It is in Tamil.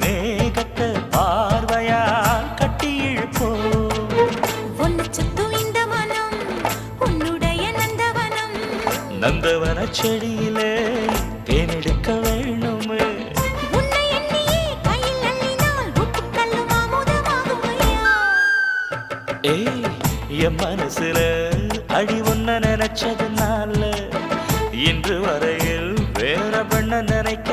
மேகத்தை பார்வையால் கட்டி இழுப்போ ஒன்னு சுத்தும் இந்த மனம் உன்னுடைய நந்தவனம் நந்தவன செடியிலே தேனெடுக்க வேணுமே உன்னை எண்ணியே கையில் அள்ளினால் உப்புக்கல்லும் அமுதமாகுமையா ஏய் என் மனசுல அடி ஒன்ன நினைச்சதுனால இன்று வரையில் வேற பண்ண நினைக்க